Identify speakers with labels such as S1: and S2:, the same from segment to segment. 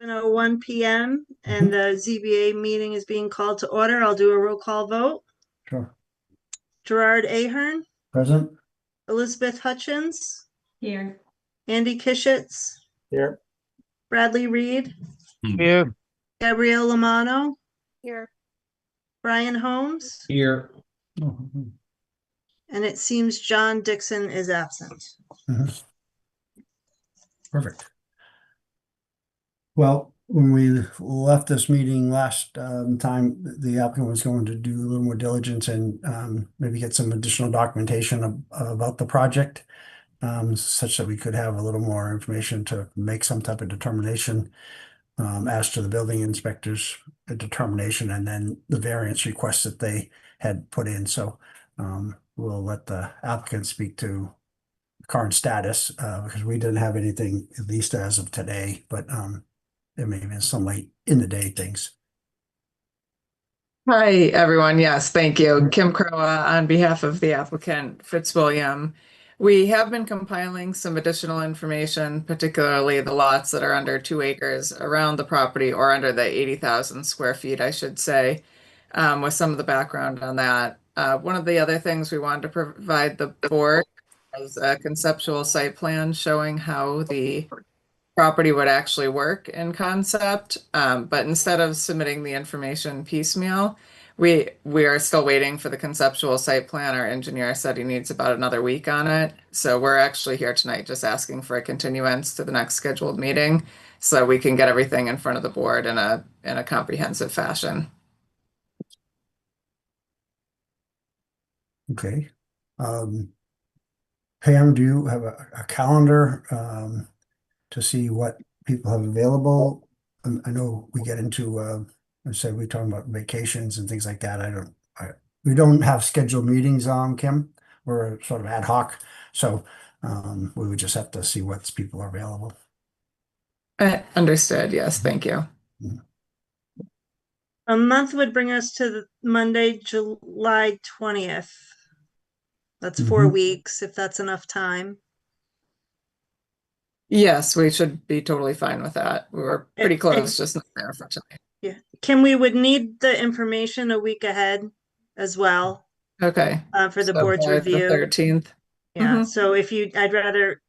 S1: 7:01 p.m. and the ZBA meeting is being called to order. I'll do a roll call vote.
S2: Sure.
S1: Gerard Ahern,
S2: Present.
S1: Elizabeth Hutchins,
S3: Here.
S1: Andy Kishitz,
S4: Here.
S1: Bradley Reed,
S4: Here.
S1: Gabrielle Lamano,
S3: Here.
S1: Brian Holmes,
S4: Here.
S1: and it seems John Dixon is absent.
S2: Perfect. Well, when we left this meeting last time, the applicant was going to do a little more diligence and maybe get some additional documentation about the project, such that we could have a little more information to make some type of determination as to the building inspector's determination and then the variance requests that they had put in. So we'll let the applicant speak to current status because we didn't have anything, at least as of today, but there may have been some late in the day things.
S5: Hi, everyone. Yes, thank you. Kim Crowa on behalf of the applicant Fitzwilliam. We have been compiling some additional information, particularly the lots that are under 2 acres around the property or under the 80,000 square feet, I should say, with some of the background on that. One of the other things we wanted to provide the board was a conceptual site plan showing how the property would actually work in concept, but instead of submitting the information piecemeal, we are still waiting for the conceptual site plan. Our engineer said he needs about another week on it, so we're actually here tonight just asking for a continuance to the next scheduled meeting so we can get everything in front of the board in a comprehensive fashion.
S2: Okay. Pam, do you have a calendar to see what people have available? I know we get into say we're talking about vacations and things like that. We don't have scheduled meetings on Kim. We're sort of ad hoc, so we would just have to see what people are available.
S5: Understood. Yes, thank you.
S1: A month would bring us to Monday, July 20th. That's 4 weeks, if that's enough time.
S5: Yes, we should be totally fine with that. We were pretty close, just not there, unfortunately.
S1: Yeah. We would need the information a week ahead as well.
S5: Okay.
S1: For the
S5: So
S1: board's
S5: by the
S1: review.
S5: 13th.
S1: Yeah. So I'd rather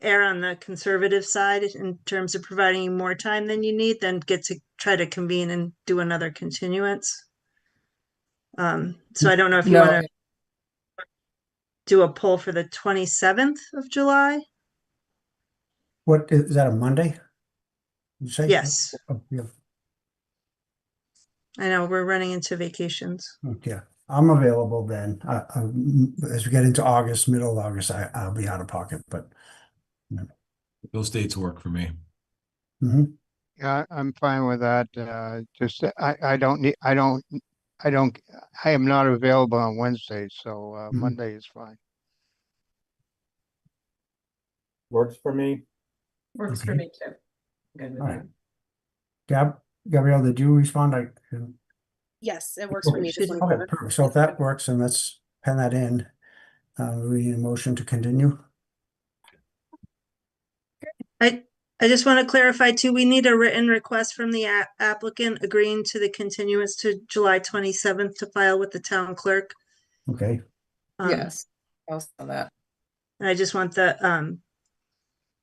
S1: err on the conservative side in terms of providing you more time than you need, than get to try to convene and do another continuance. So I don't know if you want to do a poll for the 27th of July.
S2: What is that, a Monday? You say?
S1: Yes.
S2: Oh, yeah.
S1: I know we're running into vacations.
S2: Yeah, I'm available then. As we get into August, middle of August, I'll be out of pocket, but
S4: Those dates work for me.
S6: Yeah, I'm fine with that. Just I am not available on Wednesday, so Monday is fine.
S4: Works for me.
S3: Works for me too. Good with
S2: All
S3: that.
S2: right. Gabrielle, did you respond?
S7: Yes, it works for me. Just
S2: Okay, perfect. So if that works, then let's pen that in. We need a motion to continue.
S1: I just want to clarify too, we need a written request from the applicant agreeing to the continuance to July 27th to file with the town clerk.
S2: Okay.
S5: Yes, I'll send that.
S1: And I just want the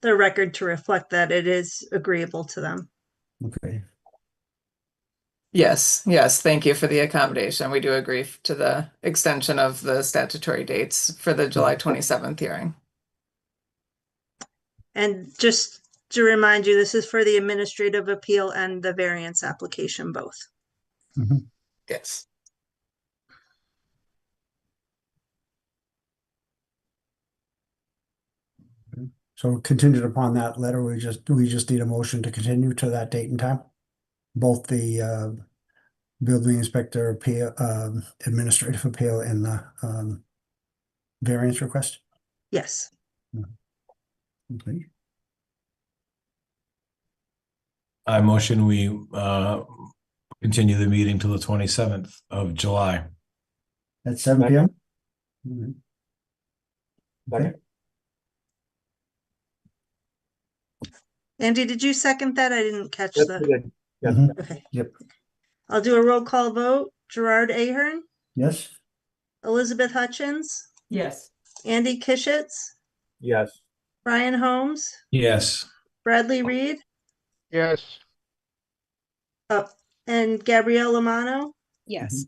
S1: record to reflect that it is agreeable to them.
S2: Okay.
S5: Yes, thank you for the accommodation. We do agree to the extension of the statutory dates for the July 27th hearing.
S1: And just to remind you, this is for the administrative appeal and the variance application both.
S5: Yes.
S2: So contingent upon that letter, we just need a motion to continue to that date and time. Both the building inspector appeal, administrative appeal, and the variance request.
S1: Yes.
S2: Okay.
S4: I motion we continue the meeting till the 27th of July.
S2: At 7 p.m. Okay.
S1: Andy, did you second that? I didn't catch
S8: Yes,
S1: the,
S8: we did. Yes.
S2: Mhm.
S1: okay.
S2: Yep.
S1: I'll do a roll call vote. Gerard Ahern,
S2: Yes,
S1: Elizabeth Hutchins,
S3: Yes.
S1: Andy Kishitz,
S8: Yes.
S1: Brian Holmes,
S4: Yes.
S1: Bradley Reed,
S6: Yes,
S1: and Gabrielle Lamano.
S7: Yes.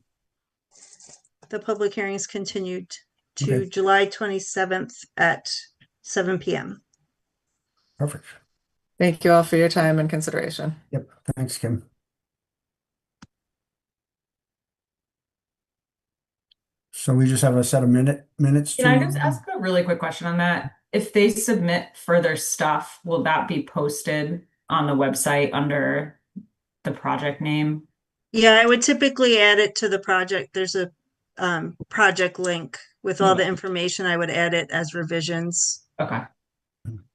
S1: The public hearing is continued to
S2: Okay.
S1: July 27th at 7 p.m.
S2: perfect.
S5: Thank you all for your time and consideration.
S2: Yep, thanks, Kim. So we just have a set of minutes
S3: Can I
S2: to,
S3: just ask a really quick question on that? If they submit further stuff, will that be posted on the website under the project name?
S1: Yeah, I would typically add it to the project. There's a project link with all the information. I would add it as revisions
S3: Okay.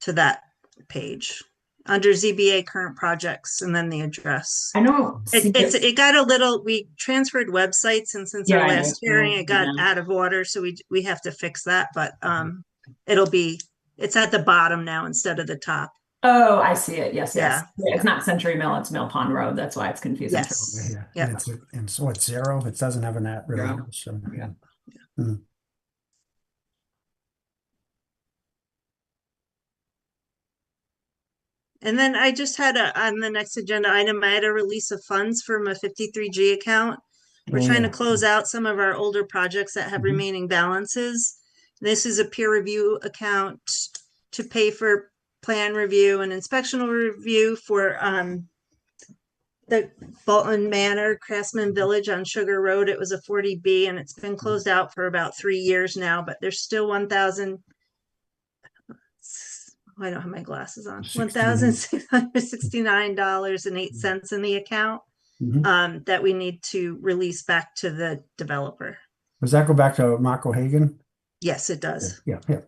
S1: to that page under ZBA current projects and then the address.
S3: I know.
S1: It got a little, we transferred websites and since
S3: Yeah,
S1: our
S3: I know.
S1: last hearing, it got
S3: Yeah.
S1: out of order. So we have to fix that, but it's at the bottom now instead of the top.
S3: Oh, I see it. Yes,
S1: Yeah,
S3: yes. Yeah, it's not Century Mill, it's Mill Pond Road. That's why it's confusing.
S1: Yes.
S2: yeah,
S1: Yeah.
S2: and so it's 0, it doesn't have an at really,
S3: Zero.
S2: so.
S3: Yeah.
S2: Mm.
S1: And then I just had on the next agenda item, I had a release of funds from a 53G account. We're
S2: Oh,
S1: trying to
S2: yeah.
S1: close out some of our older projects that have
S2: Mhm.
S1: remaining balances. This is a peer review account to pay for plan review and inspectional review for the Bolton Manor Craftsman Village on Sugar Road. It was a 40B and it's been closed out for about 3 years now, but there's still 1,000. I don't have my glasses on. $1,669.08 in the account
S2: Mhm.
S1: that we need to release back to the developer.
S2: Does that go back to Mark O'Hagan?
S1: Yes, it does.
S2: Yeah, yeah.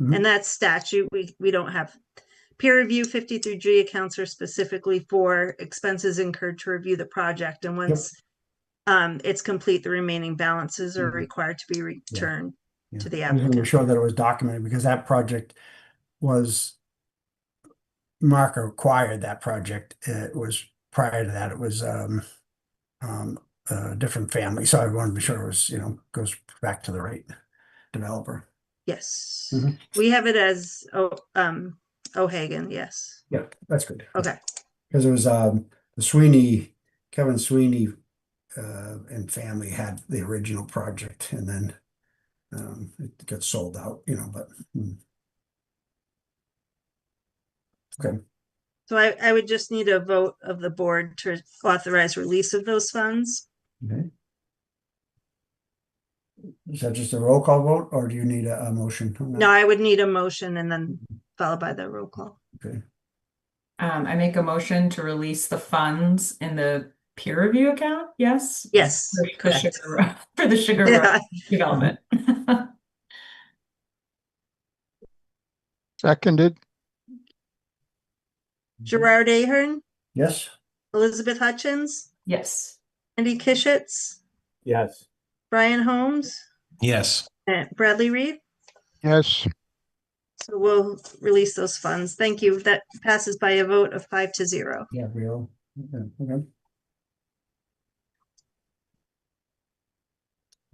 S2: Mhm.
S1: And that's statute. We don't have peer review 53G accounts are specifically for expenses incurred to review the project. And once it's complete, the remaining balances are
S2: Mhm.
S1: required to be returned
S2: Yeah.
S1: to the
S2: I just want to be
S1: applicant.
S2: sure that it was documented because that project was, Mark acquired that project. It was prior to that, it was a different family. So I want to be sure it was, goes back to the right developer.
S1: Yes.
S2: Mhm.
S1: We have it as O'Hagan, yes.
S2: Yeah, that's good.
S1: Okay.
S2: Because it was the Kevin Sweeney and family had the original project and then it got sold out, but okay.
S1: So I would just need a vote of the board to authorize release of those funds.
S2: Okay. Is that just a roll call vote or do you need a motion on that?
S1: No, I would need a motion and then followed by the roll call.
S2: Okay.
S3: I make a motion to release the funds in the peer review account. Yes.
S1: Yes,
S3: For
S1: correct.
S3: for the Sugar
S1: Yeah.
S3: Road development.
S6: seconded.
S1: Gerard Ahern,
S2: Yes.
S1: Elizabeth Hutchins,
S3: Yes.
S1: Andy Kishitz,
S8: Yes.
S1: Brian Holmes,
S4: Yes.
S1: and Bradley Reed.
S6: Yes,
S1: So we'll release those funds. Thank you. That passes by a vote of 5-0.
S2: Yeah, real. Okay.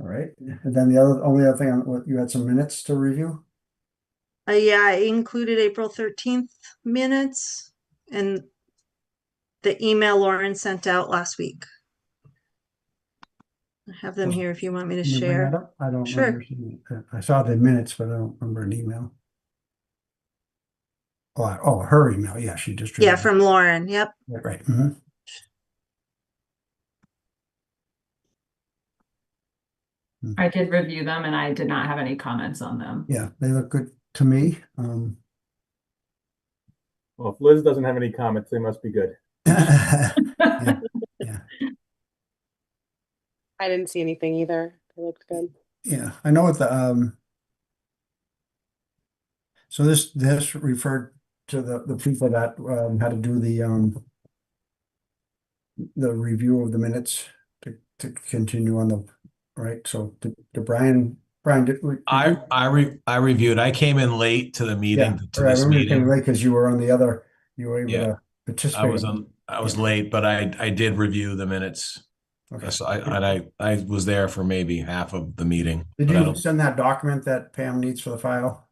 S2: All right. And then the only other thing, you had some minutes to review?
S1: Yeah, I included April 13th minutes and the email Lauren sent out last week. I have them here if you want me to
S2: Can you bring that
S1: share.
S2: up? I don't
S1: Sure.
S2: remember seeing it. I saw the minutes, but I don't remember an email. Oh, her email. Yeah, she just.
S1: Yeah, from Lauren. Yep.
S2: Right. Mhm.
S3: I did review them and I did not have any comments on them.
S2: Yeah, they look good to me.
S8: Well, if Liz doesn't have any comments, they must be good.
S2: Yeah.
S7: I didn't see anything either. It looked good.
S2: Yeah, I know what the so this referred to the people that had to do the review of the minutes to continue on the right. So to Brian did
S4: I reviewed. I came in late to the meeting, to
S2: I
S4: this
S2: remember you came
S4: meeting.
S2: late because you were on the other You were able
S4: Yeah.
S2: to participate.
S4: I was late, but I did review the minutes.
S2: Okay.
S4: So I was there for maybe half of the meeting.
S2: Did
S4: but I
S2: you
S4: don't-
S2: send that document that Pam needs for the file?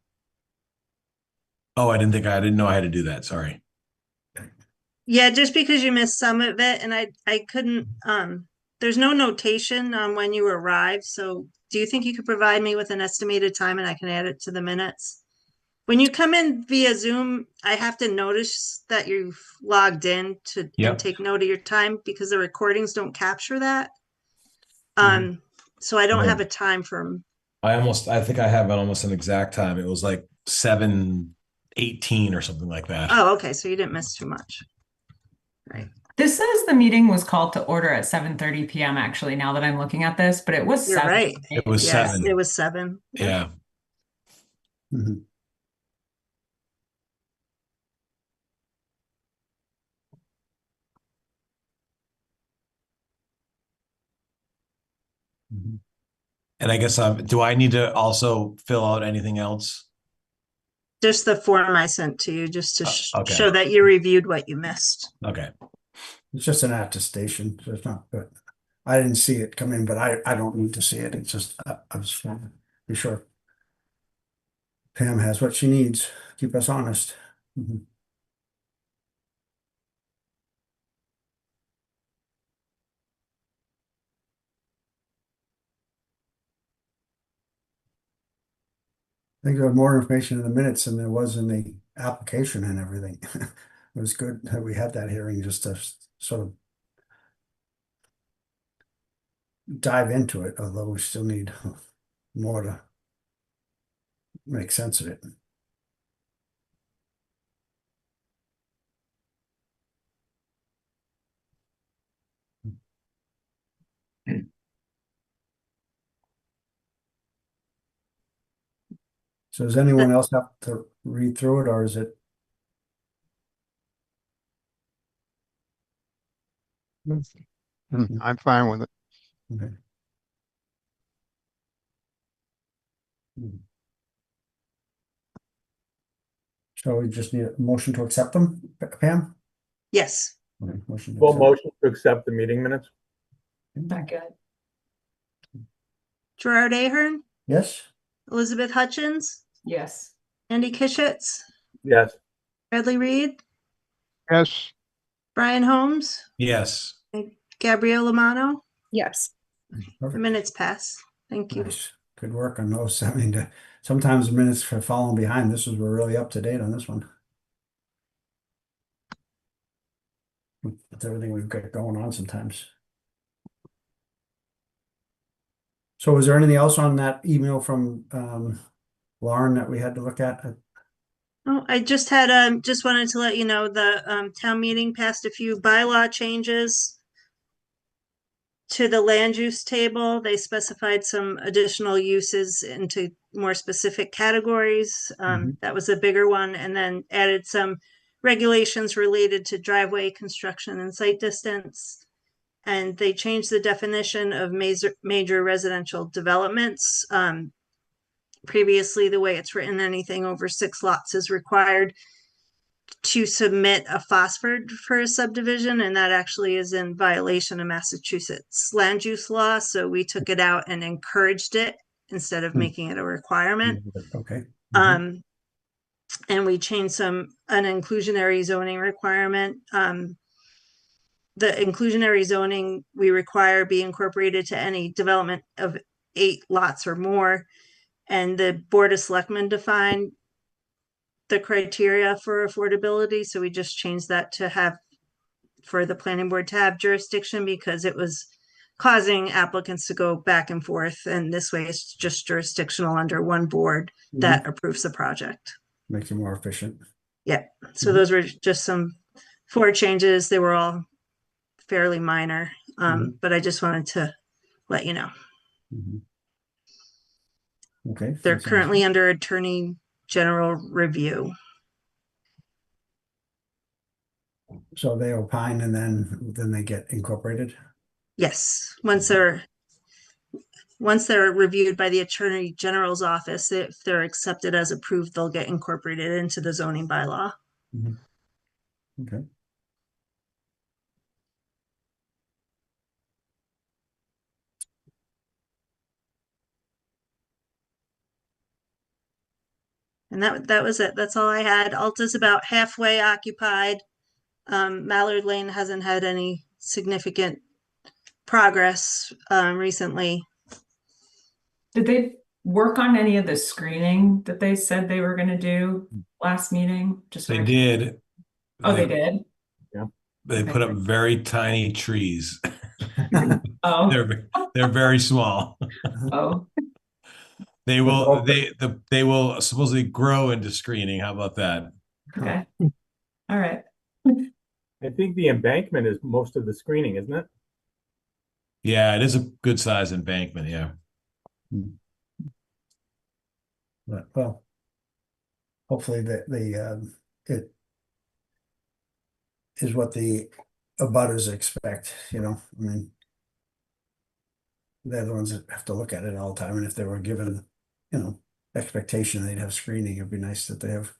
S4: Oh, I didn't know I had to do that. Sorry.
S1: Yeah, just because you missed some of it and I couldn't, there's no notation on when you arrived, so do you think you could provide me with an estimated time and I can add it to the minutes? When you come in via Zoom, I have to notice that you've logged in to
S4: Yep.
S1: and take note of your time because the recordings don't capture that.
S2: Mhm.
S1: So I don't
S4: Right.
S1: have a time from,
S4: I think I have almost an exact time. It was like 7:18 or something like that.
S1: oh, okay, so you didn't miss too much. Right.
S3: This says the meeting was called to order at 7:30 p.m. actually, now that I'm looking at this, but it was
S1: You're
S3: 7.
S1: right.
S4: It was
S1: Yes,
S4: 7.
S1: it was 7. Yep.
S4: Yeah.
S2: Mhm. Mhm.
S4: And I guess do I need to also fill out anything else?
S1: Just the form I sent to you, just to
S4: Okay.
S1: show that you reviewed what you missed.
S4: Okay.
S2: It's just an attestation, so it's not good. I didn't see it come in, but I don't need to see it. It's just, I was trying to be sure Pam has what she needs. Keep us honest. Mhm. I think there was more information in the minutes than there was in the application and everything. It was good that we had that hearing just to sort of dive into it, although we still need more to make sense of it. So does anyone else have to read through it, or is it?
S6: I'm fine with it.
S2: Okay. Hmm. So we just need a motion to accept them, Pam?
S1: Yes.
S2: Okay, motion to
S8: Full
S2: accept.
S8: motion to accept the meeting minutes?
S3: Second.
S1: Gerard Ahern,
S2: Yes,
S1: Elizabeth Hutchins,
S3: Yes.
S1: Andy Kishitz,
S8: Yes.
S1: Bradley Reed,
S6: Yes,
S1: Brian Holmes,
S4: Yes.
S1: and Gabrielle Lamano.
S7: Yes.
S1: The
S2: perfect.
S1: minutes pass. Thank you.
S2: Nice. Good work on those. I mean, sometimes the minutes for falling behind. We're really up to date on this one. With everything we've got going on sometimes. So was there anything else on that email from Lauren that we had to look at?
S1: Oh, I just had just wanted to let you know the town meeting passed a few bylaw changes to the land use table. They specified some additional uses into more specific categories. That was a bigger one, and then added some regulations related to driveway construction and site distance. And they changed the definition of major residential developments. Previously, the way it's written, anything over 6 lots is required to submit a phosphid for a subdivision, and that actually is in violation of Massachusetts land use law. So we took it out and encouraged it instead of making it a requirement.
S2: Okay.
S1: And we changed an inclusionary zoning requirement. The inclusionary zoning we require be incorporated to any development of 8 lots or more. And the Board of Selectmen define the criteria for affordability. So we just changed that to have for the planning board to have jurisdiction because it was causing applicants to go back and forth. And this way it's just jurisdictional under one board that approves the project.
S2: Makes it more efficient.
S1: Yeah. So those were just some 4 changes. They were all fairly minor. But I just wanted to let you know.
S2: Okay.
S1: They're
S2: that sounds
S1: currently under attorney general review.
S2: good. So they opine and then they get incorporated?
S1: Yes. Once they're reviewed by the attorney general's office, if they're accepted as approved, they'll get incorporated into the zoning bylaw.
S2: Okay.
S1: And that was it. That's all I had. Alta's about halfway occupied. Mallard Lane hasn't had any significant progress recently.
S3: Did they work on any of the screening that they said they were gonna do last meeting? Just so
S4: They
S3: I can-
S4: did.
S3: Oh, they did?
S4: They put up very tiny trees.
S3: Oh,
S4: They're very small.
S3: oh,
S4: They will supposedly grow into screening. How about that?
S3: okay. All right.
S8: I think the embankment is most of the screening, isn't it?
S4: Yeah, it is a good size embankment. Yeah.
S2: But, well, hopefully it is what the abutters expect, you know, I mean, they're the ones that have to look at it all the time, and if they were given, you know, expectation they'd have screening, it'd be nice that they have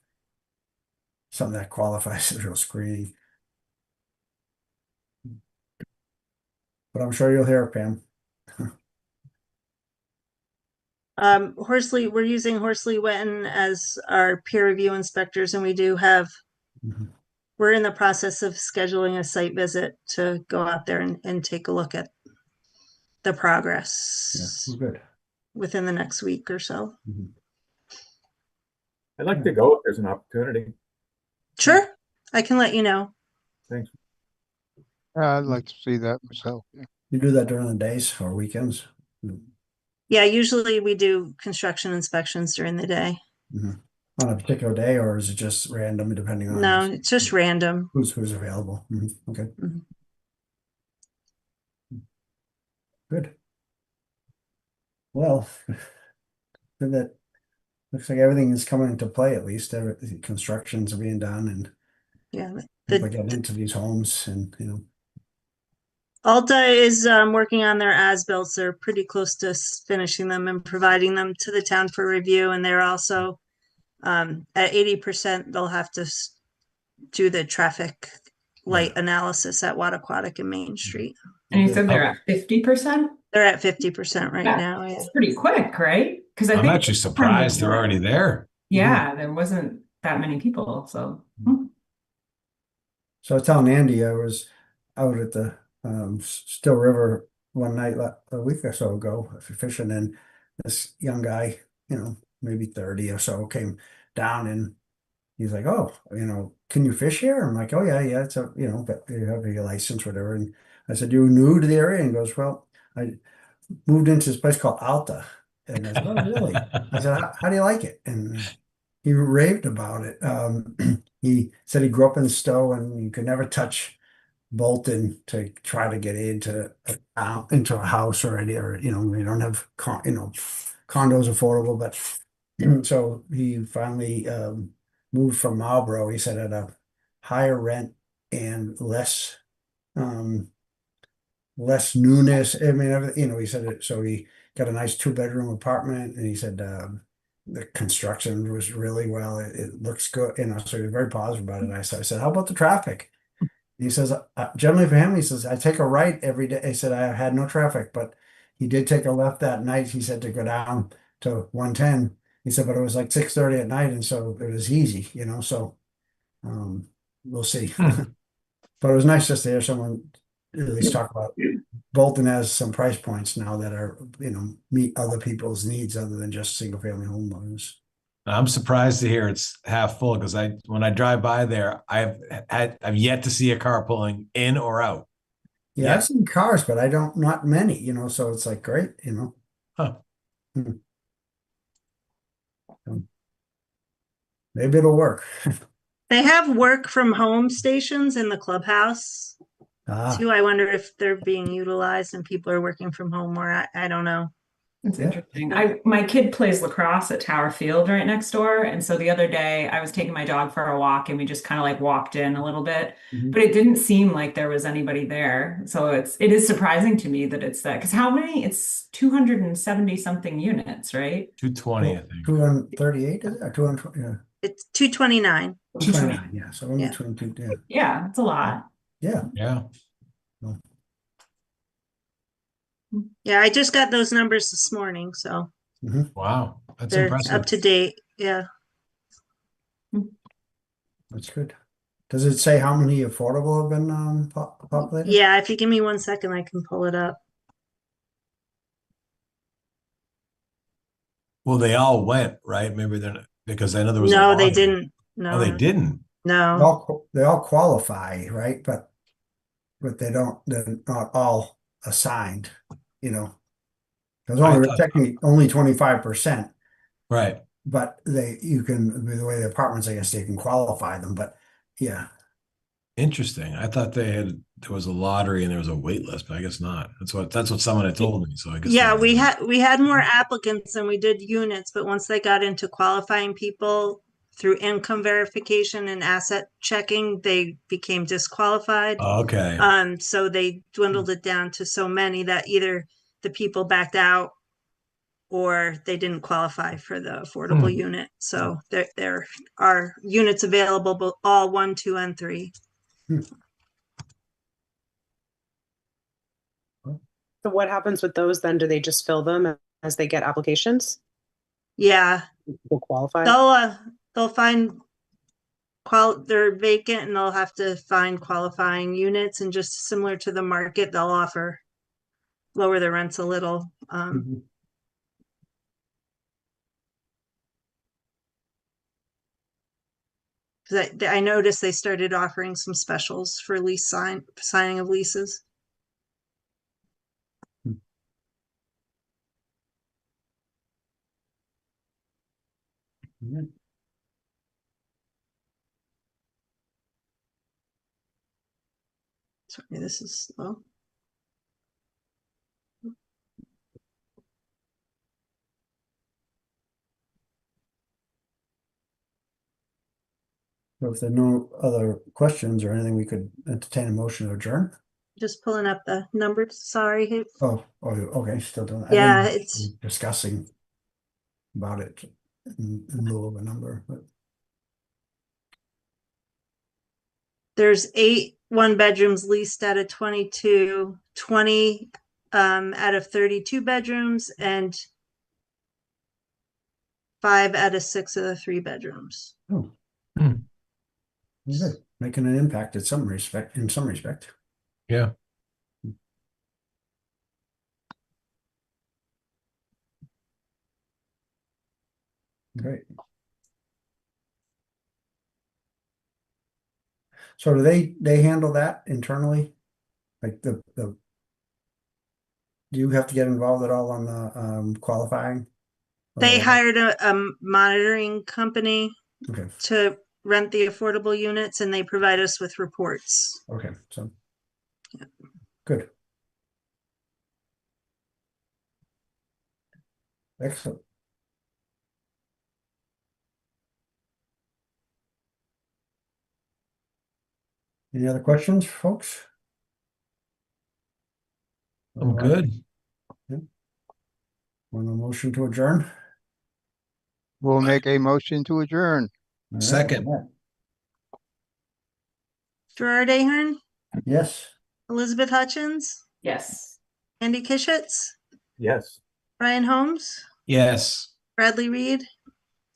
S2: something that qualifies as real screening. But I'm sure you'll hear it, Pam.
S1: Horsley, we're using Horsley Wetton as our peer review inspectors, and we do have,
S2: Mhm.
S1: we're in the process of scheduling a site visit to go out there and take a look at the progress
S2: Yeah, good.
S1: within the next week or so.
S2: Mhm.
S8: I'd like to go if there's an opportunity.
S1: Sure, I can let you know.
S8: Thanks.
S6: I'd like to see that myself. Yeah.
S2: You do that during the days or weekends?
S1: Yeah, usually we do construction inspections during the day.
S2: Mhm. On a particular day, or is it just random depending on
S1: No, it's just random.
S2: who's available? Okay,
S1: Mhm.
S2: good. Well, good that looks like everything is coming into play, at least constructions are being done and
S1: Yeah,
S2: people are
S1: the
S2: getting into these homes and, you know.
S1: Alta is working on their as-bills. They're pretty close to finishing them and providing them to the town for review. And they're also at 80%, they'll have to do the traffic light analysis at Wattaquatic and Main Street.
S3: And you said they're at 50%?
S1: They're at 50% right
S3: Yeah,
S1: now. Yeah.
S3: it's pretty quick, right? Because I
S4: I'm
S3: think
S4: actually surprised they're already there.
S3: yeah, there wasn't that many people. So
S2: So I was telling Andy, I was out at the Still River one night a week or so ago fishing, and this young guy, you know, maybe 30 or so, came down and he's like, "Oh, you know, can you fish here?" I'm like, "Oh yeah, it's a, you know, but you have your license, whatever." And I said, "You new to the area?" And he goes, "Well, I moved into this place called Alta." And I said, "Oh, really?" I said, how do you like it?" And he raved about it. He said he grew up in Stowe and you could never touch Bolton to try to get into a house or any, or, you know, we don't have condos affordable, but so he finally moved from Marlboro, he said, at a higher rent and less newness. I mean, you know, he said it, so he got a nice 2-bedroom apartment, and he said the construction was really well. It looks good, you know, so he was very positive about it. And I said, "How about the traffic?" He says, "Generally for him," he says, "I take a right every day." He said, "I had no traffic, but he did take a left that night." He said, to go down to 110. He said, "But it was like 6:30 at night, and so it was easy, you know." So we'll see. But it was nice just to hear someone at least talk about Bolton has some price points now that are, you know, meet other people's needs other than just single family homeowners.
S4: I'm surprised to hear it's half full because when I drive by there, I've yet to see a car pulling in or out.
S2: Yeah, I've seen cars, but not many, you know, so it's like great, you know.
S4: Huh.
S2: Maybe it'll work.
S1: They have work from home stations in the clubhouse
S2: Ah,
S1: too. I wonder if they're being utilized and people are working from home more. I don't know.
S3: it's
S2: Yeah.
S3: interesting. My kid plays lacrosse at Tower Field right next door. And so the other day I was taking my dog for a walk and we just kind of like walked in a little bit,
S2: Mhm.
S3: but it didn't seem like there was anybody there. So it is surprising to me that it's that, because how many? It's 270 something units, right?
S4: 220, I think.
S2: 238, is it? Or 220, yeah.
S1: It's 229.
S2: 29, yeah, so in
S1: Yeah.
S2: between two, yeah,
S3: Yeah, it's a lot.
S2: yeah.
S4: Yeah.
S1: Yeah, I just got those numbers this morning, so
S4: Wow. That's
S1: they're
S4: impressive.
S1: up to date. Yeah.
S2: That's good. Does it say how many affordable have been populated?
S1: Yeah, if you give me 1 second, I can pull it up.
S4: Well, they all went, right? Maybe they're not, because I know there was a
S1: No, they
S4: lottery.
S1: didn't.
S4: Oh, they
S1: No,
S4: didn't.
S2: They
S1: no.
S2: all qualify, right? But they're not all assigned, you know. There's
S4: I
S2: only
S4: thought,
S2: technically only 25%,
S4: right.
S2: but you can, the way the apartments, I guess they can qualify them, but yeah.
S4: Interesting. I thought there was a lottery and there was a wait list, but I guess not. That's what someone had told me. So I guess
S1: Yeah, we had more applicants than we did units, but once they got into qualifying people through income verification and asset checking, they became disqualified.
S4: Okay.
S1: So they dwindled it down to so many that either the people backed out or they didn't qualify for the affordable unit. So there are units available, but all 1, 2, and 3.
S7: So what happens with those then? Do they just fill them as they get applications?
S1: Yeah,
S7: Will qualify?
S1: they'll find they're vacant and they'll have to find qualifying units, and just similar to the market, they'll lower the rents a little. Because I noticed they started offering some specials for signing of leases. Sorry, this is slow.
S2: So if there are no other questions or anything, we could entertain a motion to adjourn.
S1: Just pulling up the numbers. Sorry.
S2: Oh, okay, still doing that.
S1: Yeah,
S2: I think
S1: it's
S2: we're discussing about it in lieu of a number, but
S1: there's 8 1-bedrooms leased out of 22, 20 out of 32 bedrooms, and 5 out of 6 of the 3 bedrooms.
S2: good. Making an impact in some respect.
S4: Yeah.
S2: Great. So do they handle that internally? Like do you have to get involved at all on the qualifying?
S1: They
S2: Or-
S1: hired a monitoring company
S2: Okay,
S1: to rent the affordable units, and they provide us with reports.
S2: okay, so good. Excellent. Any other questions, folks?
S4: I'm
S2: All right.
S4: good.
S2: Want a motion to adjourn?
S6: We'll make a motion to adjourn.
S2: All right,
S4: Second.
S2: all right.
S1: Gerard Ahern,
S2: Yes.
S1: Elizabeth Hutchins,
S3: Yes.
S1: Andy Kishitz,
S8: Yes.
S1: Ryan Holmes,
S4: Yes.
S1: Bradley Reed,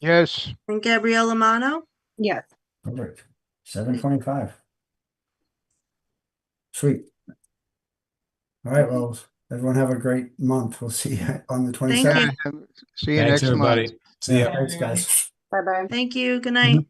S6: Yes.
S1: and Gabrielle Amano.
S7: Yes.
S2: Perfect. 7:25. Sweet. All right, well, everyone have a great month. We'll see you on the 22nd.
S1: Thank you.
S6: See you
S4: Thanks,
S6: next month.
S4: everybody. See ya.
S2: Thanks, guys.
S7: Bye-bye.
S1: Thank you. Good night.